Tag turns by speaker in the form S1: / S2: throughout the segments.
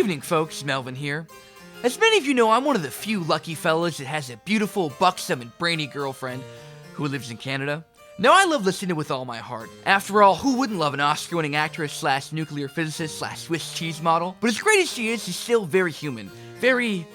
S1: evening, folks. Melvin here. As many of you know, I'm one of the few lucky fellas that has a beautiful, buxom, and brainy girlfriend who lives in Canada. Now, I love Lucinda with all my heart. After all, who wouldn't love an Oscar-winning actress slash nuclear physicist slash Swiss cheese model? But as great as she is, she's still very human. Very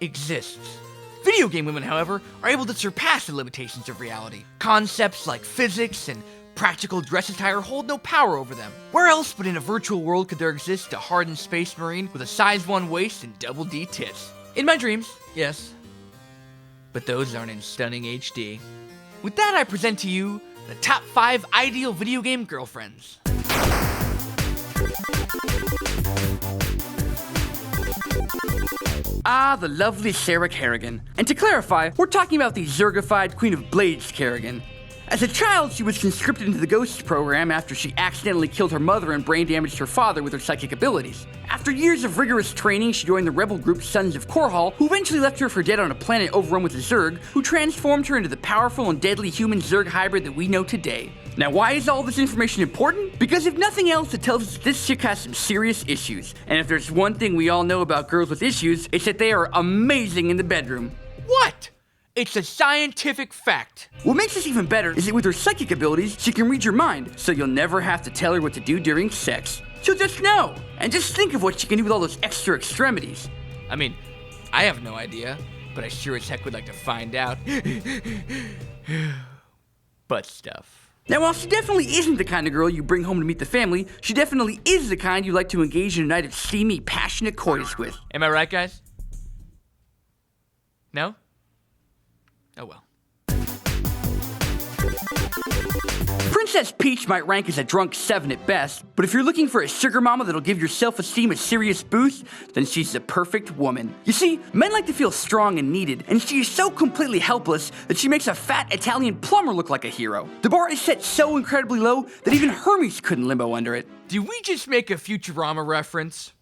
S1: exists. Video game women, however, are able to surpass the limitations of reality. Concepts like physics and practical dress attire hold no power over them. Where else but in a virtual world could there exist a hardened space marine with a size 1 waist and double D tits? In my dreams, yes. But those aren't in stunning HD. With that, I present to you the top 5 ideal video game girlfriends. Ah, the lovely Sarah Kerrigan. And to clarify, we're talking about the Zergified Queen of Blades Kerrigan. As a child, she was conscripted into the Ghost program after she accidentally killed her mother and brain damaged her father with her psychic abilities. After years of rigorous training, she joined the rebel group Sons of Korhal, who eventually left her for dead on a planet overrun with a Zerg, who transformed her into the powerful and deadly human Zerg hybrid that we know today. Now, why is all this information important? Because if nothing else, it tells us that this chick has some serious issues. And if there's one thing we all know about girls with issues, it's that they are amazing in the bedroom. What? It's a scientific fact. What makes this even better is that with her psychic abilities, she can read your mind, so you'll never have to tell her what to do during sex. She'll just know. And just think of what she can do with all those extra extremities. I mean, I have no idea, but I sure as heck would like to find out. Butt stuff. Now, while she definitely isn't the kind of girl you bring home to meet the family, she definitely is the kind you like to engage in a night of steamy, passionate coitus with. Am I right, guys? No? Oh well. Princess Peach might rank as a drunk 7 at best, but if you're looking for a sugar mama that'll give your self-esteem a serious boost, then she's the perfect woman. You see, men like to feel strong and needed, and she is so completely helpless that she makes a fat Italian plumber look like a hero. The bar is set so incredibly low that even Hermes couldn't limbo under it. Did we just make a Futurama reference?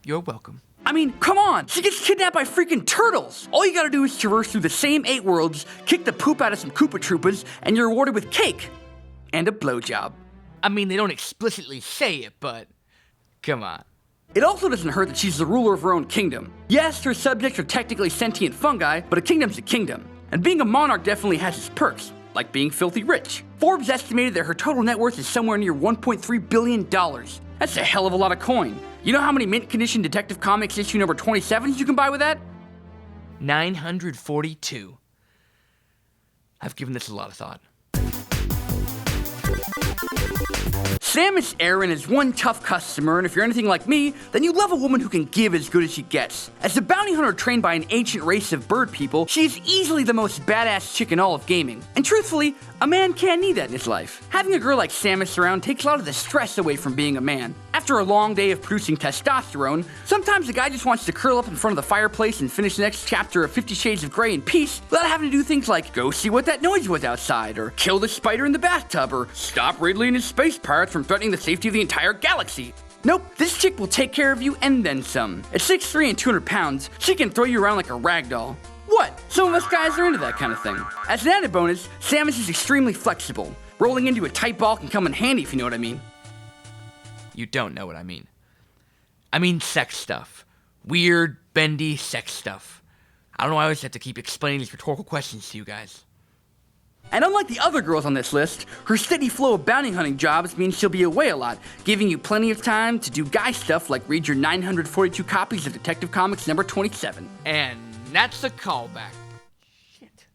S1: You're welcome. I mean, come on! She gets kidnapped by freaking turtles! All you gotta do is traverse through the same 8 worlds, kick the poop out of some Koopa Troopas, and you're rewarded with cake! And a blowjob. I mean, they don't explicitly say it, but come on. It also doesn't hurt that she's the ruler of her own kingdom. Yes, her subjects are technically sentient fungi, but a kingdom's a kingdom. And being a monarch definitely has its perks, like being filthy rich. Forbes estimated that her total net worth is somewhere near $1.3 billion. That's a hell of a lot of coin. You know how many mint condition Detective Comics issue number 27s you can buy with that? 942. I've given this a lot of thought. Samus Aran is one tough customer, and if you're anything like me, then you love a woman who can give as good as she gets. As a bounty hunter trained by an ancient race of bird people, she is easily the most badass chick in all of gaming. And truthfully, a man can't need that in his life. Having a girl like Samus around takes a lot of the stress away from being a man. After a long day of producing testosterone, sometimes a guy just wants to curl up in front of the fireplace and finish the next chapter of 50 Shades of Grey in peace without having to do things like go see what that noise was outside, or kill the spider in the bathtub, or stop Ridley and his space pirates from threatening the safety of the entire galaxy. Nope, this chick will take care of you and then some. At 6'3" and 200 pounds, she can throw you around like a rag doll. What? Some of us guys are into that kind of thing. As an added bonus, Samus is extremely flexible. Rolling into a tight ball can come in handy if you know what I mean. You don't know what I mean. I mean sex stuff. Weird, bendy sex stuff. I don't know why I always have to keep explaining these rhetorical questions to you guys. And unlike the other girls on this list, her steady flow of bounty hunting jobs means she'll be away a lot, giving you plenty of time to do guy stuff like read your 942 copies of Detective Comics number 27. And that's a callback. Shit.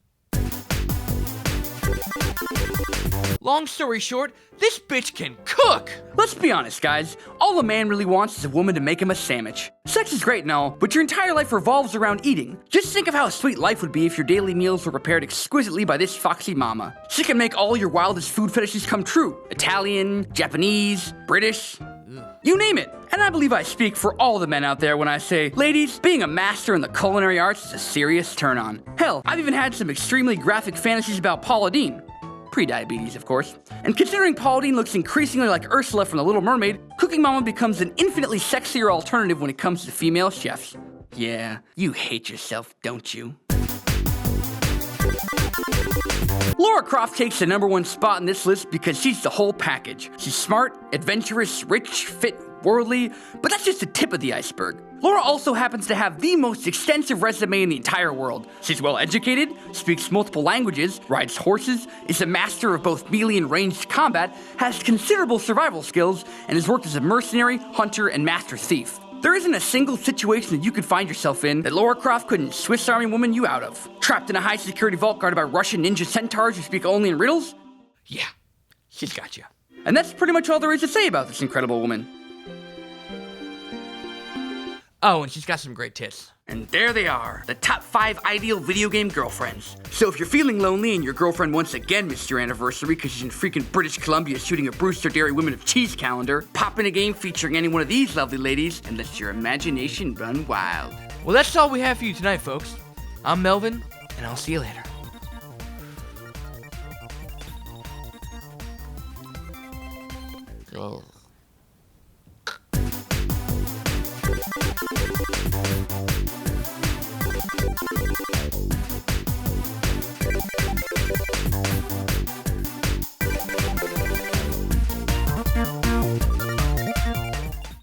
S1: Long story short, this bitch can cook! Let's be honest, guys. All a man really wants is a woman to make him a sandwich. Sex is great and all, but your entire life revolves around eating. Just think of how sweet life would be if your daily meals were prepared exquisitely by this foxy mama. She can make all your wildest food fetishes come true. Italian, Japanese, British, you name it. And I believe I speak for all the men out there when I say, ladies, being a master in the culinary arts is a serious turn-on. Hell, I've even had some extremely graphic fantasies about Paula Deen. Pre-diabetes, of course. And considering Paula Deen looks increasingly like Ursula from The Little Mermaid, Cooking Mama becomes an infinitely sexier alternative when it comes to female chefs. Yeah, you hate yourself, don't you? Lara Croft takes the #1 spot in this list because she's the whole package. She's smart, adventurous, rich, fit, worldly, but that's just the tip of the iceberg. Laura also happens to have the most extensive resume in the entire world. She's well educated, speaks multiple languages, rides horses, is a master of both melee and ranged combat, has considerable survival skills, and has worked as a mercenary, hunter, and master thief. There isn't a single situation that you could find yourself in that Lara Croft couldn't Swiss Army woman you out of. Trapped in a high-security vault guarded by Russian ninja centaurs who speak only in riddles? Yeah, she's got you. And that's pretty much all there is to say about this incredible woman. Oh, and she's got some great tits. And there they are, the top 5 ideal video game girlfriends. So if you're feeling lonely and your girlfriend once again missed your anniversary because she's in freaking British Columbia shooting a Brewster Dairy Women of Cheese calendar, pop in a game featuring any one of these lovely ladies and let your imagination run wild. Well, that's all we have for you tonight, folks. I'm Melvin, and I'll see you later.
S2: Oh.